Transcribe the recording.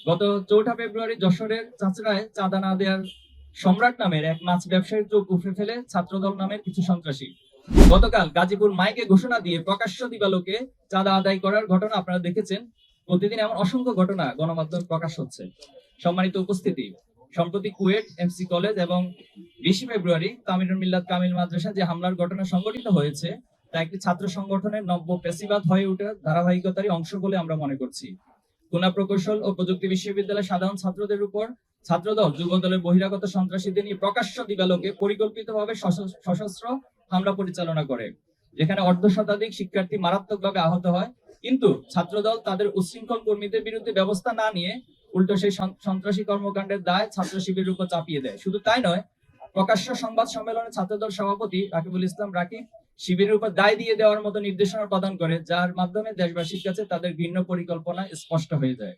গত 4 ফেব্রুয়ারি যশোরের চাচড়ায় চাঁদা না দেওয়ার সম্রাট নামের এক মাছ ব্যবসায়ীর চোখ উপড়ে ফেলে ছাত্রদল নামের কিছু সন্ত্রাসী। গতকাল গাজীপুর মাইকে ঘোষণা দিয়ে প্রকাশ্য দিবালোকে চাঁদা আদায় করার ঘটনা আপনারা দেখেছেন। প্রতিদিন এমন অসংখ্য ঘটনা গণমাধ্যমে প্রকাশ হচ্ছে। সম্মানিত উপস্থিতি, সম্প্রতি কুয়েট এমসি কলেজ এবং 20 ফেব্রুয়ারি কামিলুল মিল্লাত কামিল মাদ্রাসা যে হামলার ঘটনা সংঘটিত হয়েছে তা একটি ছাত্র সংগঠনের নব্য পেশিবাদ হয়ে ওঠার ধারাবাহিকতারই অংশ বলে আমরা মনে করছি। খুলনা প্রকৌশল ও প্রযুক্তি বিশ্ববিদ্যালয়ের সাধারণ ছাত্রদের উপর ছাত্রদল যুবদলের বহিরাগত সন্ত্রাসীদের নিয়ে প্রকাশ্য দিবালোকে পরিকল্পিতভাবে সশস্ত্র হামলা পরিচালনা করে, যেখানে অর্ধশতাধিক শিক্ষার্থী মারাত্মকভাবে আহত হয়। কিন্তু ছাত্রদল তাদের উচ্ছৃঙ্খল কর্মীদের বিরুদ্ধে ব্যবস্থা না নিয়ে উল্টো সেই সন্ত্রাসী কর্মকাণ্ডের দায় ছাত্র শিবিরের উপর চাপিয়ে দেয়। শুধু তাই নয়, প্রকাশ্য সংবাদ সম্মেলনে ছাত্রদল সভাপতি রাকিবুল ইসলাম রাকিব শিবিরের উপর দায় দিয়ে দেওয়ার মতো নির্দেশনা প্রদান করে, যার মাধ্যমে দেশবাসীর কাছে তাদের ঘৃণ্য পরিকল্পনা স্পষ্ট হয়ে যায়।